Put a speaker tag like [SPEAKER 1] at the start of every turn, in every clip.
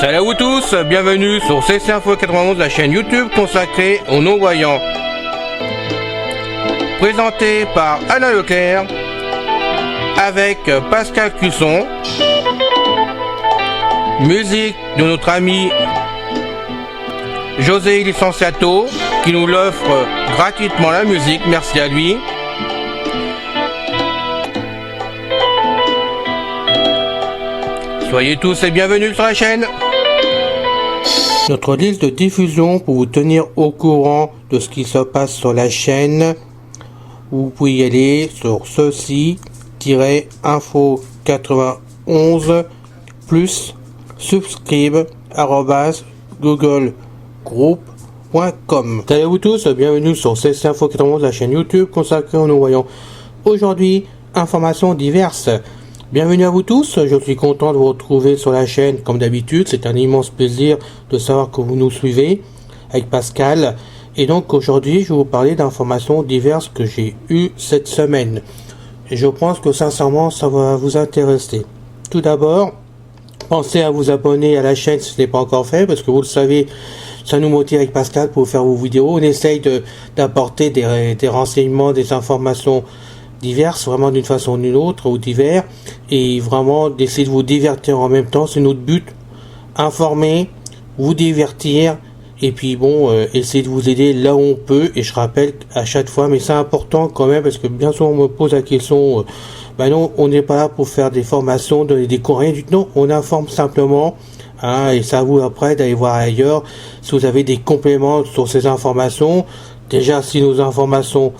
[SPEAKER 1] Salut à vous tous, bienvenue sur CC Info 91, la chaîne YouTube consacrée aux non-voyants. Présenté par Alain Leclerc, avec Pascal Cusson. Musique de notre ami José Licenciato, qui nous l'offre gratuitement la musique, merci à lui. Soyez tous et bienvenus sur la chaîne. Notre liste de diffusion pour vous tenir au courant de ce qui se passe sur la chaîne. Vous pouvez y aller sur ceci-info91 plus subscribe @googlegroup.com. Salut à vous tous, bienvenue sur CC Info 91, la chaîne YouTube consacrée aux non-voyants. Aujourd'hui, informations diverses. Bienvenue à vous tous, je suis content de vous retrouver sur la chaîne comme d'habitude, c'est un immense plaisir de savoir que vous nous suivez avec Pascal. Et donc aujourd'hui je vais vous parler d'informations diverses que j'ai eues cette semaine. Et je pense que sincèrement ça va vous intéresser. Tout d'abord, pensez à vous abonner à la chaîne si ce n'est pas encore fait, parce que vous le savez, ça nous motive avec Pascal pour faire vos vidéos. On essaye d'apporter des renseignements, des informations diverses, vraiment d'une façon ou d'une autre, ou divers, et vraiment d'essayer de vous divertir en même temps. C'est notre but, informer, vous divertir, et puis bon, essayer de vous aider là où on peut. Et je rappelle à chaque fois, mais c'est important quand même, parce que bien souvent on me pose la question, non, on n'est pas là pour faire des formations, donner des cours, rien du tout, non, on informe simplement, hein, et c'est à vous après d'aller voir ailleurs, si vous avez des compléments sur ces informations, déjà si nos informations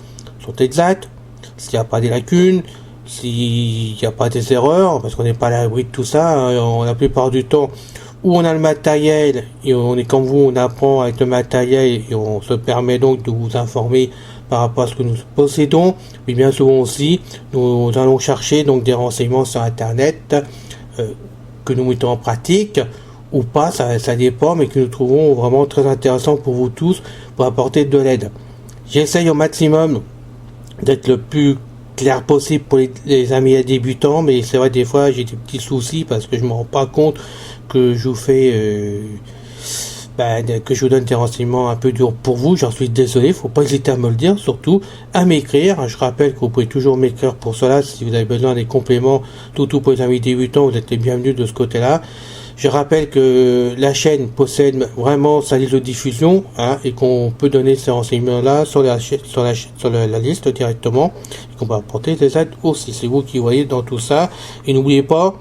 [SPEAKER 1] sont exactes, s'il n'y a pas des lacunes, s'il n'y a pas des erreurs, parce qu'on n'est pas à l'abri de tout ça, hein, la plupart du temps, où on a le matériel, et on est comme vous, on apprend avec le matériel, et on se permet donc de vous informer par rapport à ce que nous possédons, mais bien souvent aussi, nous allons chercher donc des renseignements sur Internet, que nous mettons en pratique, ou pas, ça dépend, mais que nous trouvons vraiment très intéressant pour vous tous, pour apporter de l'aide. J'essaye au maximum d'être le plus clair possible pour les amis débutants, mais c'est vrai des fois j'ai des petits soucis parce que je me rends pas compte que je vous fais que je vous donne des renseignements un peu durs pour vous. J'en suis désolé, faut pas hésiter à me le dire, surtout à m'écrire. Je rappelle que vous pouvez toujours m'écrire pour cela si vous avez besoin des compléments, tout pour les amis débutants, vous êtes les bienvenus de ce côté-là. Je rappelle que la chaîne possède vraiment sa liste de diffusion, hein, et qu'on peut donner ces renseignements-là sur la liste directement, et qu'on peut apporter des aides aussi. C'est vous qui voyez dans tout ça. Et n'oubliez pas,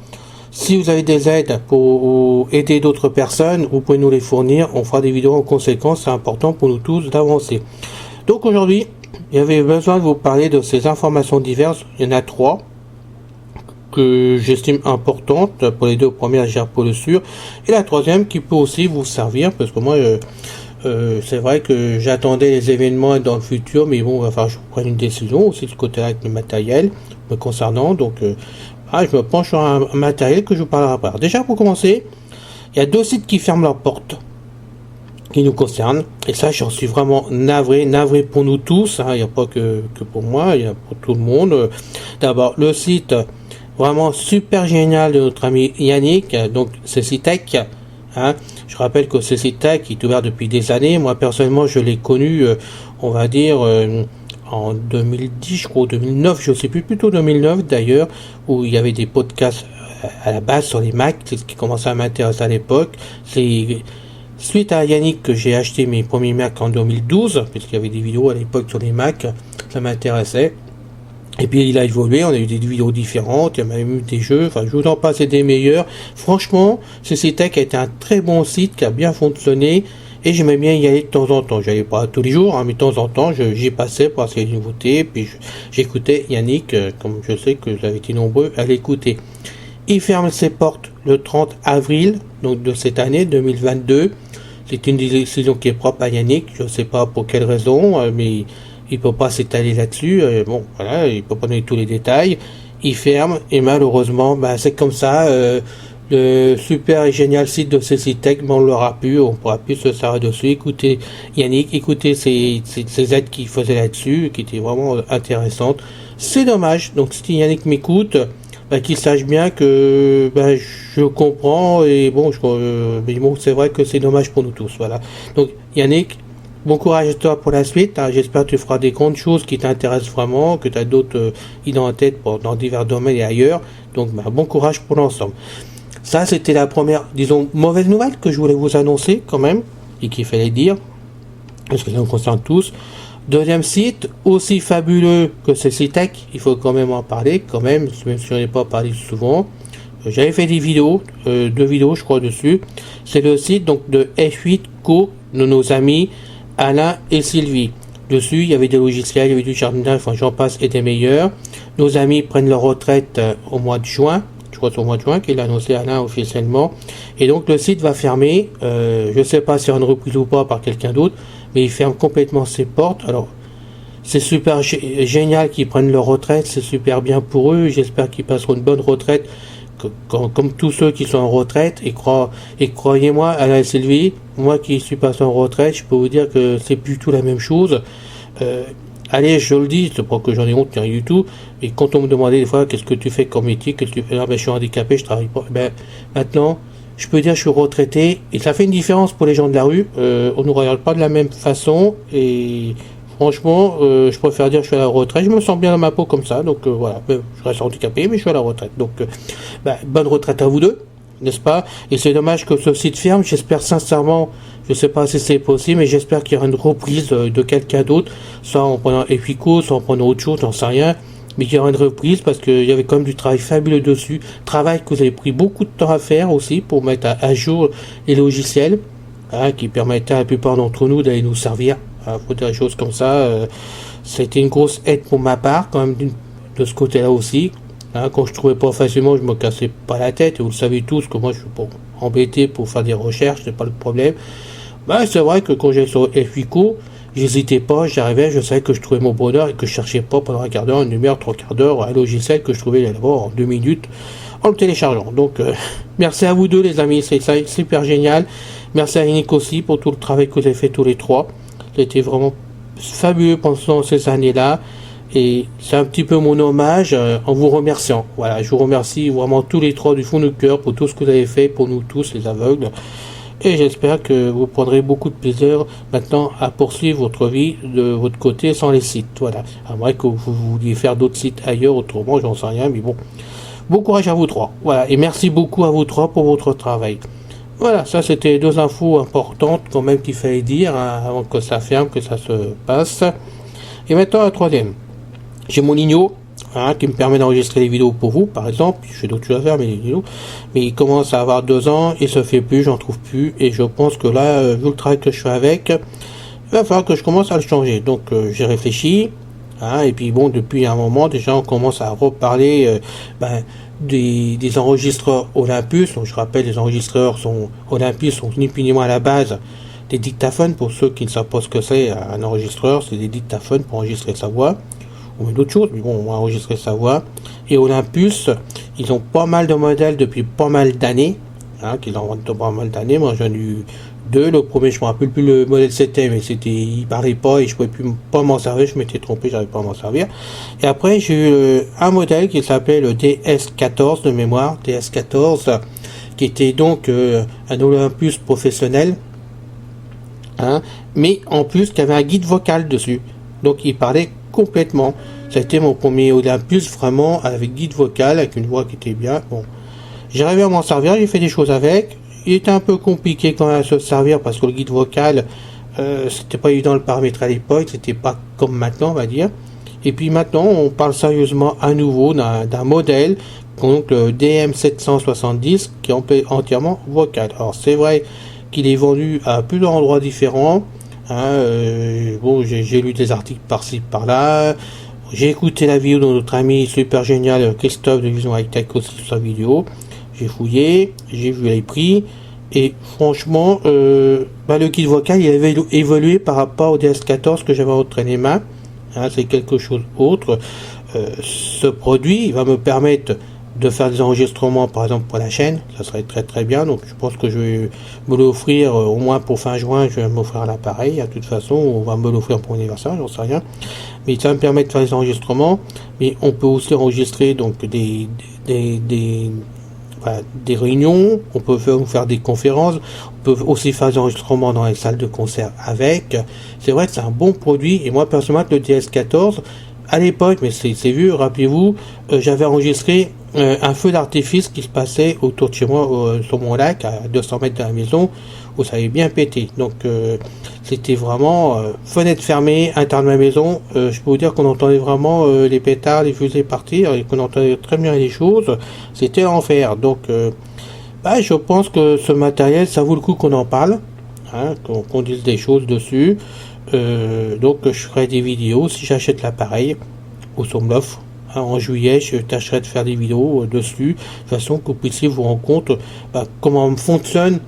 [SPEAKER 1] si vous avez des aides pour aider d'autres personnes, vous pouvez nous les fournir. On fera des vidéos en conséquence. C'est important pour nous tous d'avancer. Donc aujourd'hui, il y avait besoin de vous parler de ces informations diverses. Il y en a 3. Que j'estime importante. Pour les 2 premières, j'ai pour le sûr, et la 3e qui peut aussi vous servir, parce que moi c'est vrai que j'attendais les événements dans le futur, mais bon, il va falloir que je prenne une décision aussi de ce côté-là avec le matériel me concernant. Donc je me penche sur un matériel que je vous parlerai après. Déjà, pour commencer, il y a 2 sites qui ferment leurs portes qui nous concernent, et ça j'en suis vraiment navré pour nous tous, hein. Il n'y a pas que pour moi, il y a pour tout le monde. D'abord le site vraiment super génial de notre ami Yannick, donc CCTech, hein. Je rappelle que CCTech est ouvert depuis des années. Moi personnellement je l'ai connu, on va dire en 2010, je crois, 2009, je sais plus, plutôt 2009 d'ailleurs, où il y avait des podcasts à la base sur les Mac, c'est ce qui commençait à m'intéresser à l'époque. C'est suite à Yannick que j'ai acheté mes premiers Mac en 2012, puisqu'il y avait des vidéos à l'époque sur les Mac, ça m'intéressait. Et puis il a évolué, on a eu des vidéos différentes, il y a même eu des jeux, enfin je vous en passe des meilleurs. Franchement, CCTech a été un très bon site qui a bien fonctionné, et j'aimais bien y aller de temps en temps. J'allais pas tous les jours, hein, mais de temps en temps j'y passais pour voir les nouveautés, puis j'écoutais Yannick, comme je sais que vous avez été nombreux à l'écouter. Il ferme ses portes le 30 avril, donc de cette année 2022. C'est une décision qui est propre à Yannick, je sais pas pour quelle raison, mais il peut pas s'étaler là-dessus, bon voilà, il peut pas donner tous les détails. Il ferme, et malheureusement, c'est comme ça, le super et génial site de CCTech, on l'aura plus, on pourra plus se servir dessus. Écoutez Yannick, écoutez ces aides qu'il faisait là-dessus, qui étaient vraiment intéressantes. C'est dommage, donc si Yannick m'écoute, qu'ils sachent bien que je comprends et bon, mais bon, c'est vrai que c'est dommage pour nous tous. Voilà. Donc Yannick, bon courage à toi pour la suite. Hein. J'espère que tu feras des grandes choses qui t'intéressent vraiment, que tu as d'autres idées en tête dans divers domaines et ailleurs. Donc bon courage pour l'ensemble. Ça, c'était la première, disons, mauvaise nouvelle que je voulais vous annoncer quand même, et qu'il fallait dire, parce que ça nous concerne tous. Deuxième site, aussi fabuleux que ce site-tech, il faut quand même en parler, quand même si je n'ai pas parlé souvent. J'avais fait des vidéos, 2 vidéos je crois dessus. C'est le site donc de F8Co de nos amis Alain et Sylvie. Dessus, il y avait des logiciels, il y avait du jardinage, enfin j'en passe et des meilleurs. Nos amis prennent leur retraite au mois de juin. Je crois que c'est au mois de juin qu'il a annoncé Alain officiellement. Et donc le site va fermer. Je ne sais pas si on une reprise ou pas par quelqu'un d'autre, mais il ferme complètement ses portes. Alors c'est super génial qu'ils prennent leur retraite, c'est super bien pour eux. J'espère qu'ils passeront une bonne retraite, comme tous ceux qui sont en retraite. Et croyez-moi, Alain et Sylvie, moi qui suis passé en retraite, je peux vous dire que c'est plus tout la même chose. Allez, je le dis, c'est pas que j'en ai honte, rien du tout, mais quand on me demandait des fois, qu'est-ce que tu fais comme métier, qu'est-ce que tu fais, je suis handicapé, je travaille pas, maintenant, je peux dire, je suis retraité, et ça fait une différence pour les gens de la rue, on ne nous regarde pas de la même façon, et franchement, je préfère dire que je suis à la retraite, je me sens bien dans ma peau comme ça, donc voilà, je reste handicapé, mais je suis à la retraite, donc bonne retraite à vous deux, n'est-ce pas? Et c'est dommage que ce site ferme, j'espère sincèrement, je sais pas si c'est possible, mais j'espère qu'il y aura une reprise de quelqu'un d'autre, soit en prenant Efico, soit en prenant autre chose, j'en sais rien, mais qu'il y aura une reprise parce qu'il y avait quand même du travail fabuleux dessus, travail que vous avez pris beaucoup de temps à faire aussi pour mettre à jour les logiciels, hein, qui permettaient à la plupart d'entre nous d'aller nous servir, hein, pour des choses comme ça. C'était une grosse aide pour ma part, quand même, de ce côté-là aussi. Hein, quand je trouvais pas facilement, je me cassais pas la tête, et vous le savez tous que moi je suis pas embêté pour faire des recherches, c'est pas le problème. C'est vrai que quand j'étais sur F8Co, j'hésitais pas, j'arrivais, je savais que je trouvais mon bonheur et que je cherchais pas pendant un quart d'heure, une demi-heure, 3/4 d'heure, un logiciel que je trouvais d'abord en 2 minutes en le téléchargeant. Donc, merci à vous deux les amis, c'est super génial. Merci à Yannick aussi pour tout le travail que vous avez fait tous les trois. C'était vraiment fabuleux pendant ces années-là. Et c'est un petit peu mon hommage en vous remerciant. Voilà, je vous remercie vraiment tous les trois du fond du cœur pour tout ce que vous avez fait pour nous tous les aveugles. Et j'espère que vous prendrez beaucoup de plaisir maintenant à poursuivre votre vie de votre côté sans les sites. Voilà. À moins que vous vouliez faire d'autres sites ailleurs, autrement, j'en sais rien, mais bon. Bon courage à vous trois. Voilà. Et merci beaucoup à vous trois pour votre travail. Voilà, ça c'était 2 infos importantes quand même qu'il fallait dire, hein, avant que ça ferme, que ça se passe. Et maintenant la troisième. J'ai mon Ligno, hein, qui me permet d'enregistrer des vidéos pour vous, par exemple. Je fais d'autres choses à faire, mais les vidéos. Mais il commence à avoir 2 ans, il se fait plus, j'en trouve plus. Et je pense que là, vu le travail que je fais avec, il va falloir que je commence à le changer. Donc j'ai réfléchi. Hein, et puis bon, depuis un moment, déjà, on commence à reparler des enregistreurs Olympus. Donc je rappelle, les enregistreurs Olympus sont ni plus ni moins à la base des dictaphones. Pour ceux qui ne savent pas ce que c'est, un enregistreur, c'est des dictaphones pour enregistrer sa voix. Ou d'autres choses, mais bon, on va enregistrer sa voix. Et Olympus, ils ont pas mal de modèles depuis pas mal d'années, hein, qu'ils en vendent pas mal d'années. Moi, j'en ai eu 2. Le premier, je me rappelle plus le modèle c'était, mais il parlait pas et je pouvais plus pas m'en servir. Je m'étais trompé, j'arrivais pas à m'en servir. Et après, j'ai eu un modèle qui s'appelait le DS14 de mémoire, DS14, qui était donc un Olympus professionnel, hein, mais en plus, qui avait un guide vocal dessus. Donc, il parlait complètement. Ça a été mon premier Olympus vraiment avec guide vocal, avec une voix qui était bien. Bon, j'arrivais à m'en servir, j'ai fait des choses avec. Il était un peu compliqué quand même à se servir parce que le guide vocal, c'était pas évident de le paramétrer à l'époque, c'était pas comme maintenant, on va dire. Et puis maintenant, on parle sérieusement à nouveau d'un modèle, donc le DM770, qui est entièrement vocal. Alors c'est vrai qu'il est vendu à plusieurs endroits différents. Hein, bon, j'ai lu des articles par-ci par-là, j'ai écouté la vidéo de notre ami super génial Christophe de Vision High Tech aussi sur sa vidéo, j'ai fouillé, j'ai vu les prix, et franchement, le guide vocal il avait évolué par rapport au DS14 que j'avais entre les mains, hein, c'est quelque chose autre. Ce produit il va me permettre de faire des enregistrements par exemple pour la chaîne, ça serait très bien. Donc je pense que je vais me l'offrir au moins pour fin juin. Je vais m'offrir l'appareil. De toute façon, on va me l'offrir pour l'anniversaire, j'en sais rien. Mais ça me permet de faire des enregistrements. Mais on peut aussi enregistrer donc des réunions, on peut faire des conférences, on peut aussi faire des enregistrements dans les salles de concert avec. C'est vrai que c'est un bon produit, et moi personnellement le DS14, à l'époque, mais c'est vu, rappelez-vous, j'avais enregistré un feu d'artifice qui se passait autour de chez moi, sur mon lac, à 200 mètres de la maison, où ça avait bien pété. Donc c'était vraiment fenêtre fermée, interne de ma maison. Je peux vous dire qu'on entendait vraiment les pétards, les fusées partir, et qu'on entendait très bien les choses. C'était l'enfer. Donc je pense que ce matériel, ça vaut le coup qu'on en parle, hein, qu'on dise des choses dessus. Donc je ferai des vidéos si j'achète l'appareil au Somloff. En juillet, je tâcherai de faire des vidéos dessus, de façon que vous puissiez vous rendre compte comment fonctionne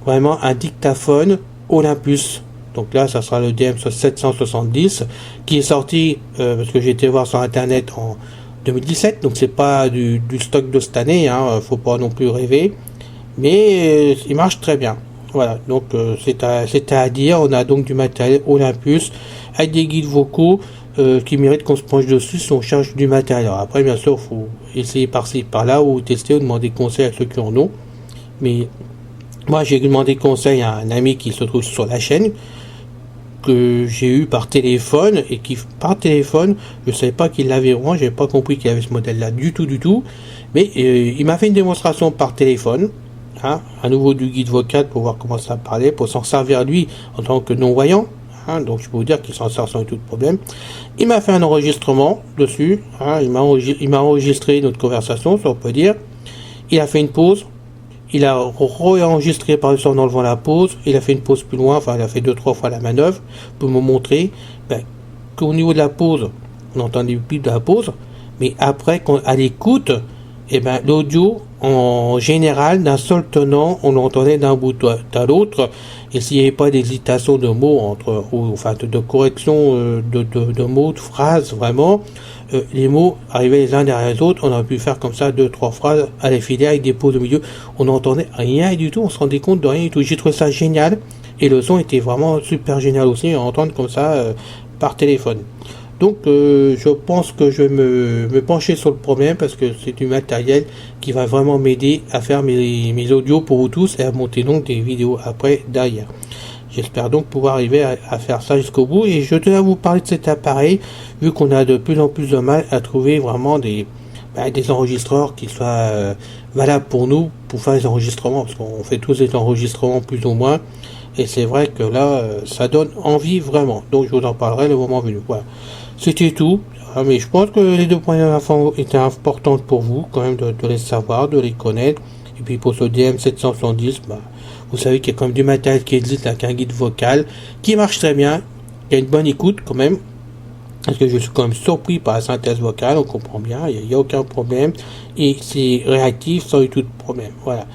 [SPEAKER 1] vraiment un dictaphone Olympus. Donc là, ça sera le DM770 qui est sorti parce que j'ai été voir sur internet en 2017. Donc c'est pas du stock de cette année, hein, faut pas non plus rêver. Mais il marche très bien. Voilà, donc c'est à dire. On a donc du matériel Olympus avec des guides vocaux qui méritent qu'on se penche dessus si on cherche du matériel. Alors après, bien sûr, il faut essayer par-ci, par-là, ou tester ou demander conseil à ceux qui en ont. Mais moi, j'ai demandé conseil à un ami qui se trouve sur la chaîne, que j'ai eu par téléphone, et qui, par téléphone, je ne savais pas qu'il l'avait vraiment, j'avais pas compris qu'il avait ce modèle-là du tout. Mais il m'a fait une démonstration par téléphone. Hein, à nouveau du guide vocal pour voir comment ça parlait, pour s'en servir lui en tant que non-voyant. Hein, donc je peux vous dire qu'il s'en sert sans tout problème. Il m'a fait un enregistrement dessus. Hein, il m'a enregistré notre conversation, ça on peut dire. Il a fait une pause. Il a re-enregistré par-dessus en enlevant la pause. Il a fait une pause plus loin. Enfin, il a fait 2-3 fois la manœuvre pour me montrer qu'au niveau de la pause, on entendait plus de la pause. Mais après, à l'écoute, l'audio en général d'un seul tenant, on l'entendait d'un bout à l'autre, et s'il n'y avait pas d'hésitation de mots de correction de mots, de phrases, vraiment, les mots arrivaient les uns derrière les autres. On aurait pu faire comme ça 2-3 phrases à l'effilée avec des pauses au milieu. On n'entendait rien du tout, on se rendait compte de rien du tout. J'ai trouvé ça génial, et le son était vraiment super génial aussi à entendre comme ça par téléphone. Donc je pense que je vais me pencher sur le problème, parce que c'est du matériel qui va vraiment m'aider à faire mes audios pour vous tous, et à monter donc des vidéos après derrière. J'espère donc pouvoir arriver à faire ça jusqu'au bout, et je tenais à vous parler de cet appareil, vu qu'on a de plus en plus de mal à trouver vraiment des enregistreurs qui soient valables pour nous, pour faire les enregistrements, parce qu'on fait tous des enregistrements plus ou moins, et c'est vrai que là ça donne envie vraiment. Donc je vous en parlerai le moment venu. Voilà. C'était tout, mais je pense que les 2 points d'info étaient importants pour vous, quand même, de les savoir, de les connaître. Et puis pour ce DM770, vous savez qu'il y a quand même du matériel qui existe avec un guide vocal, qui marche très bien, il y a une bonne écoute quand même, parce que je suis quand même surpris par la synthèse vocale, on comprend bien, il n'y a aucun problème, et c'est réactif sans du tout de problème. Voilà.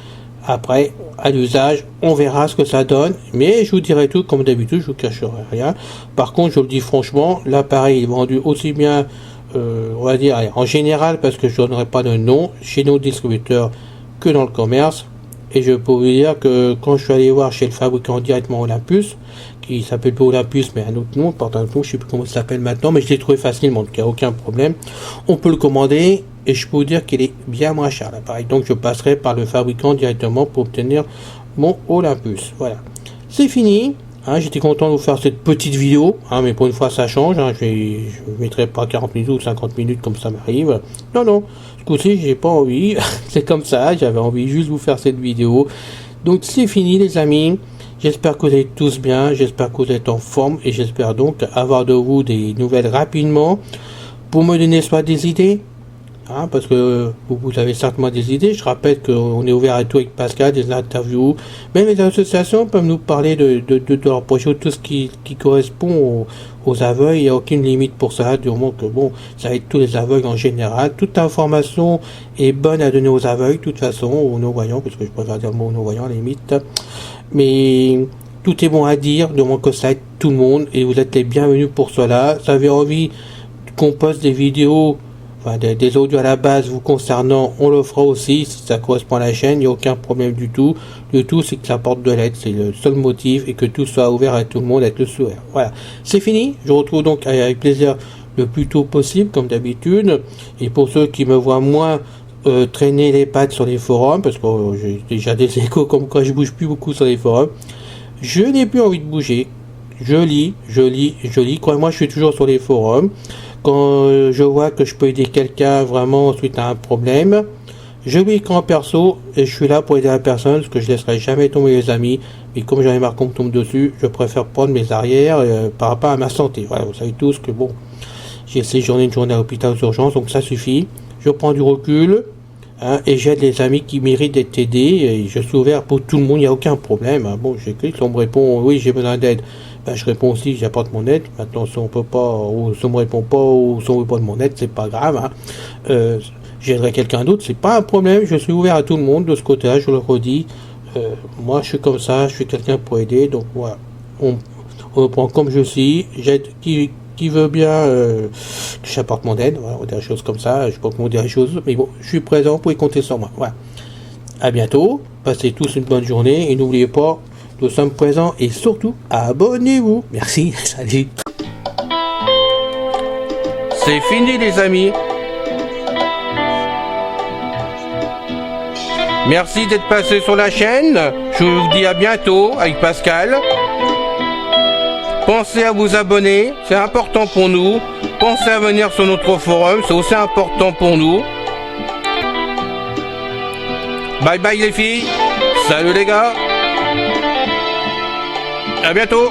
[SPEAKER 1] Après, à l'usage, on verra ce que ça donne, mais je vous dirai tout comme d'habitude, je vous cacherai rien. Par contre, je le dis franchement, l'appareil est vendu aussi bien, on va dire, en général, parce que je ne donnerai pas de nom, chez nos distributeurs que dans le commerce. Et je peux vous dire que quand je suis allé voir chez le fabricant directement Olympus, qui s'appelle pas Olympus mais un autre nom, porte un nom, je sais plus comment il s'appelle maintenant, mais je l'ai trouvé facilement, donc il n'y a aucun problème. On peut le commander, et je peux vous dire qu'il est bien moins cher l'appareil. Donc je passerai par le fabricant directement pour obtenir mon Olympus. Voilà. C'est fini. Hein, j'étais content de vous faire cette petite vidéo, hein, mais pour une fois ça change. Hein, je ne mettrai pas 40 minutes ou 50 minutes comme ça m'arrive. Non, ce coup-ci j'ai pas envie. C'est comme ça, j'avais envie juste de vous faire cette vidéo. Donc c'est fini les amis. J'espère que vous allez tous bien, j'espère que vous êtes en forme, et j'espère donc avoir de vous des nouvelles rapidement pour me donner soit des idées, hein, parce que vous avez certainement des idées. Je rappelle qu'on est ouvert à tout avec Pascal, des interviews, même les associations peuvent nous parler de leur projet, tout ce qui correspond aux aveugles. Il n'y a aucune limite pour ça, du moment que ça va être tous les aveugles en général. Toute information est bonne à donner aux aveugles, de toute façon, aux non-voyants, parce que je préfère dire aux non-voyants à la limite. Mais tout est bon à dire, du moment que ça aide tout le monde, et vous êtes les bienvenus pour cela. Si vous avez envie qu'on poste des vidéos enfin des audios à la base vous concernant, on le fera aussi si ça correspond à la chaîne, il n'y a aucun problème du tout. Le tout c'est que ça porte de l'aide, c'est le seul motif, et que tout soit ouvert à tout le monde avec le sourire. Voilà, c'est fini, je vous retrouve donc avec plaisir le plus tôt possible comme d'habitude, et pour ceux qui me voient moins traîner les pattes sur les forums, parce que j'ai déjà des échos comme quoi je bouge plus beaucoup sur les forums, je n'ai plus envie de bouger. Je lis. Croyez-moi, je suis toujours sur les forums. Quand je vois que je peux aider quelqu'un vraiment suite à un problème, je lis qu'en perso et je suis là pour aider la personne, parce que je laisserai jamais tomber les amis. Mais comme j'en ai marre qu'on me tombe dessus, je préfère prendre mes arrières par rapport à ma santé. Voilà, vous savez tous que bon, j'ai séjourné une journée à l'hôpital aux urgences, donc ça suffit. Je prends du recul. Hein, et j'aide les amis qui méritent d'être aidés, et je suis ouvert pour tout le monde, il n'y a aucun problème. Hein. Bon, j'écris, si on me répond oui j'ai besoin d'aide, ben, je réponds aussi, j'apporte mon aide. Maintenant si on peut pas, ou si on me répond pas, ou si on veut pas de mon aide, c'est pas grave. Hein. J'aiderai quelqu'un d'autre, c'est pas un problème, je suis ouvert à tout le monde de ce côté-là, je le redis. Moi je suis comme ça, je suis quelqu'un pour aider, donc voilà. On me prend comme je suis, j'aide qui veut bien que j'apporte mon aide, voilà, des choses comme ça, je sais pas comment dire les choses, mais bon, je suis présent pour y compter sur moi. Voilà. À bientôt, passez tous une bonne journée, et n'oubliez pas, nous sommes présents, et surtout, abonnez-vous. Merci, salut. C'est fini les amis. Merci d'être passé sur la chaîne, je vous dis à bientôt avec Pascal. Pensez à vous abonner, c'est important pour nous. Pensez à venir sur notre forum, c'est aussi important pour nous. Bye bye les filles. Salut les gars. À bientôt.